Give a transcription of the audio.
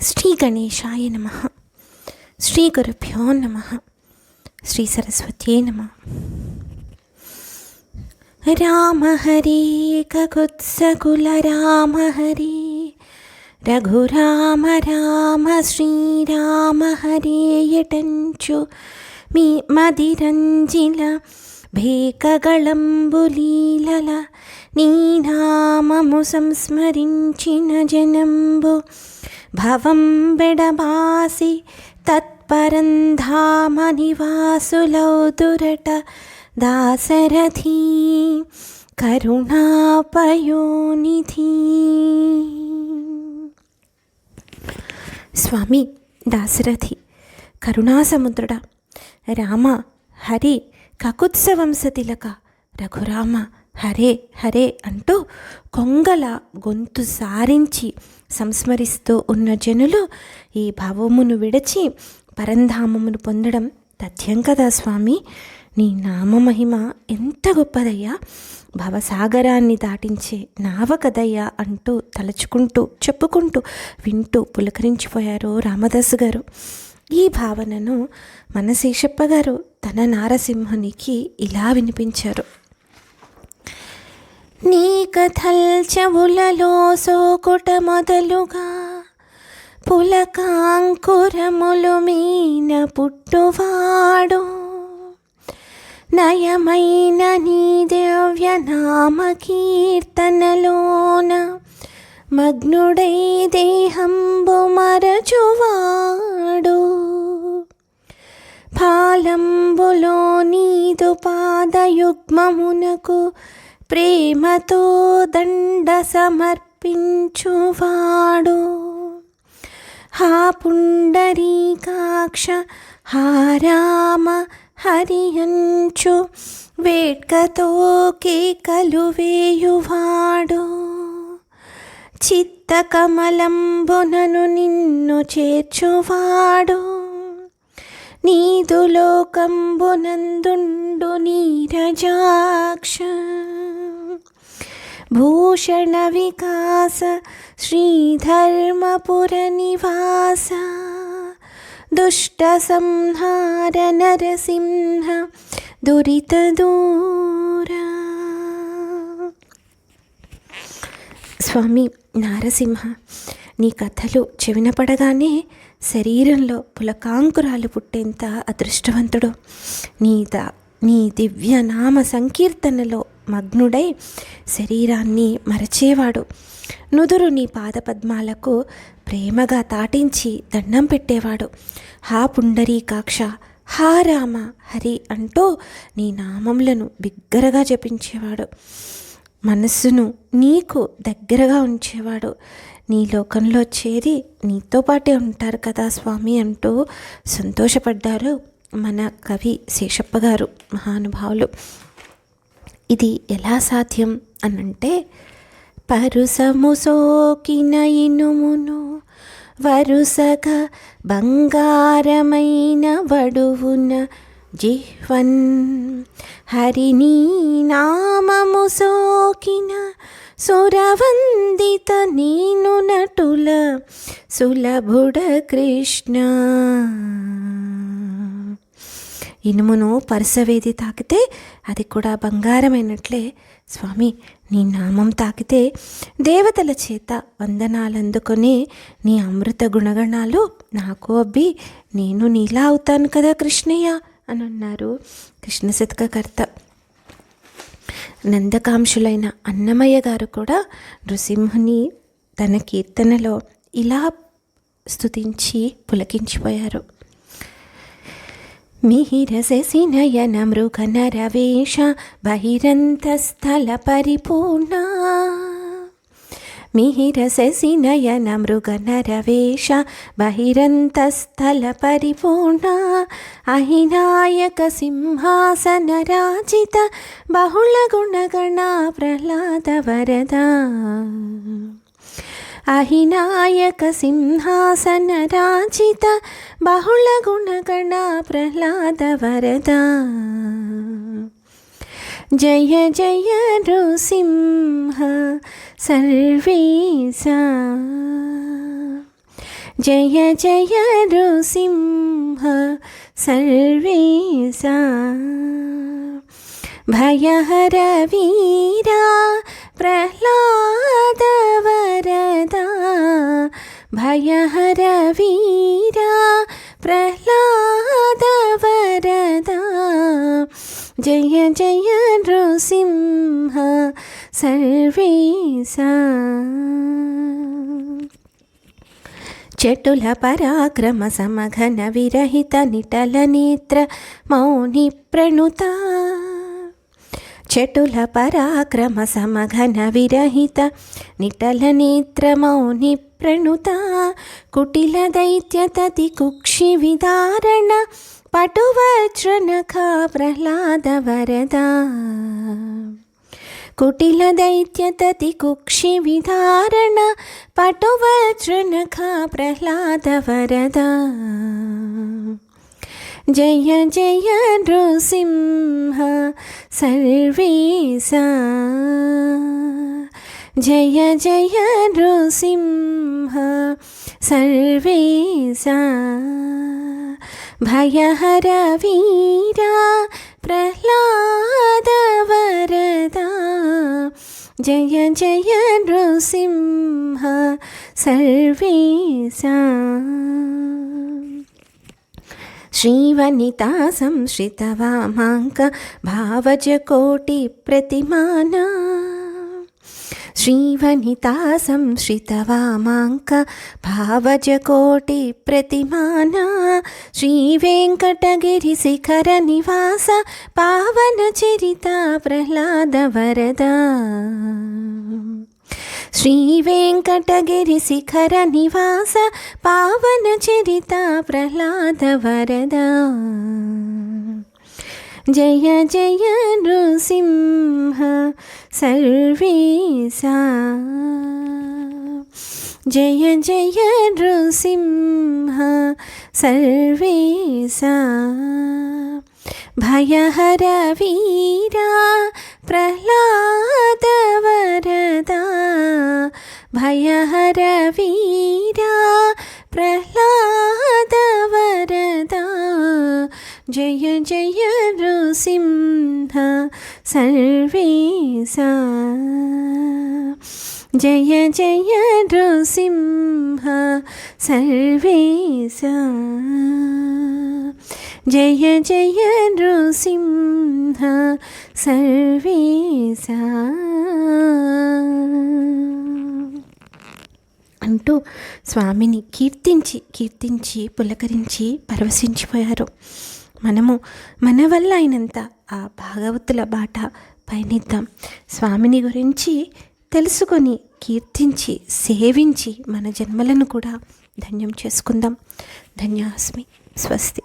శ్రీ గణేశాయ నమః. శ్రీ గురుభ్యో నమః. శ్రీ సరస్వత్యై నమః. రామ హరే కకుత్సకుల రామ హరే, రఘురామ రామ శ్రీరామ హరే యటంచు మీ మదిరంజిల భేకగళంబులీలల నీ నామము సంస్మరించిన జనంబు భవం బెడబాసి తత్పరంధామ నివాసులౌదురట దాశరథీ కరుణాపయోనిధి. స్వామి దాశరథి కరుణాసముద్రుడా, రామ హరి కకుత్సవంశతిలక రఘురామ హరే హరే అంటూ కొంగల గొంతు సారించి సంస్మరిస్తూ ఉన్న జనులు ఈ భావమును విడిచి పరంధామమును పొందడం తథ్యం కదా స్వామి. నీ నామమహిమ ఎంత గొప్పదయ్యా, భవసాగరాన్ని దాటించే నావ కదయ్యా అంటూ తలుచుకుంటూ చెప్పుకుంటూ వింటూ పులకరించిపోయారు రామదాసు గారు. ఈ భావనను మన శేషప్ప గారు తన నారసింహునికి ఇలా వినిపించారు. నీ కథల్ చెవులలో సోకుట మొదలుగా పులకాంకురములు మీన పుట్టువాడు, నయమైన నీ దివ్య నామ కీర్తనలోన మగ్నుడై దేహంబు మరచువాడు, ఫాలంబులో నీదు పాదయుగ్మమునకు ప్రేమతో దండ సమర్పించువాడు, హా పుండరీకాక్ష హా రామ హరియంచు వేట్కతో కేకలు వేయువాడు, చిత్తకమలంబునను నిన్ను చేర్చువాడు, నీదు లోకంబునందుండు నీరజాక్ష, భూషణ వికాస శ్రీధర్మపుర నివాస, దుష్ట సంహార నరసింహ దురిత దూర. స్వామి నారసింహ, నీ కథలు చెవిన పడగానే శరీరంలో పులకాంకురాలు పుట్టేంత అదృష్టవంతుడు. నీ దివ్య నామ సంకీర్తనలో మగ్నుడై శరీరాన్ని మరచేవాడు, నుదురు నీ పాదపద్మాలకు ప్రేమగా తాటించి దండం పెట్టేవాడు, హా పుండరీకాక్ష హా రామ హరి అంటూ నీ నామములను బిగ్గరగా జపించేవాడు, మనస్సును నీకు దగ్గరగా ఉంచేవాడు, నీ లోకంలో చేరి నీతో పాటే ఉంటారు కదా స్వామి అంటూ సంతోషపడ్డారు మన కవి శేషప్ప గారు మహానుభావులు. ఇది ఎలా సాధ్యం అనంటే, పరుసము సోకిన ఇనుమును వరుసగా బంగారమైన వడువున జిహ్వన్, హరినీ నామము సోకిన సురవందిత నీను నటుల సులభుడ కృష్ణ. ఇనుమును పరసవేది తాకితే అది కూడా బంగారమైనట్లే స్వామి, నీ నామం తాకితే దేవతల చేత వందనాలందుకొని నీ అమృత గుణగణాలు నాకు అబ్బి నేను నీలా అవుతాను కదా కృష్ణయ్య అని అన్నారు కృష్ణ శతకకర్త. నందకాంశులైన అన్నమయ్య గారు కూడా నృసింహుని తన కీర్తనలో ఇలా స్తుతించి పులకించిపోయారు. మిహిరశశి నయన మృగ నరవేష బహిరంతస్థల పరిపూర్ణ, మిహిరశశి నయన మృగ నరవేష బహిరంతస్థల పరిపూర్ణ, అహినాయక సింహాసన రాజిత బహుళ గుణగణ ప్రహ్లాద వరద, అహినాయక సింహాసన రాజిత బహుళ గుణగణ ప్రహ్లాద వరద, జయ జయ నృసింహ సర్వేశ. జయ జయ నృసింహ సర్వేశా భయహర వీరా ప్రహ్లాద వరదా భయహర వీరా ప్రహ్లాద వరదా జయ జయ నృసింహ సర్వేశా చటుల పరాక్రమ సమఘన విరహిత నిటల నేత్ర మౌని ప్రణుత చటుల పరాక్రమ సమఘన విరహిత నిటల నేత్ర మౌని ప్రణుత కుటిల దైత్యతతి కుక్షి విదారణ పటువజ్రనఖా ప్రహ్లాద వరదా కుటిల దైత్యతతి కుక్షి విదారణ పటువజ్రనఖా ప్రహ్లాద వరదా జయ జయ నృసింహ సర్వేశా జయ జయ నృసింహ సర్వేశా భయహర వీరా ప్రహ్లాద వరదా జయ జయ నృసింహ సర్వేశా శ్రీవనితా సంశ్రిత వామాంక భావజ కోటి ప్రతిమానా శ్రీవనితా సంశ్రిత వామాంక భావజ కోటి ప్రతిమానా శ్రీ వెంకటగిరి శిఖర నివాస పావన చరిత ప్రహ్లాద వరదా శ్రీ వెంకటగిరి శిఖర నివాస పావన చరిత ప్రహ్లాద వరదా జయ జయ నృసింహ సర్వేశా జయ జయ నృసింహ సర్వేశా భయహర వీరా ప్రహ్లాద వరదా భయహర వీరా ప్రహ్లాద వరదా జయ జయ నృసింహ సర్వేశా జయ జయ నృసింహ సర్వేశా జయ జయ నృసింహ సర్వేశా అంటూ స్వామిని కీర్తించి పులకరించి పరవశించిపోయారు. మనము మన వల్ల అయినంత ఆ భాగవతుల బాట పయనిద్దాం. స్వామిని గురించి తెలుసుకొని కీర్తించి సేవించి మన జన్మలను కూడా ధన్యం చేసుకుందాం. ధన్యోస్మి. స్వస్తి.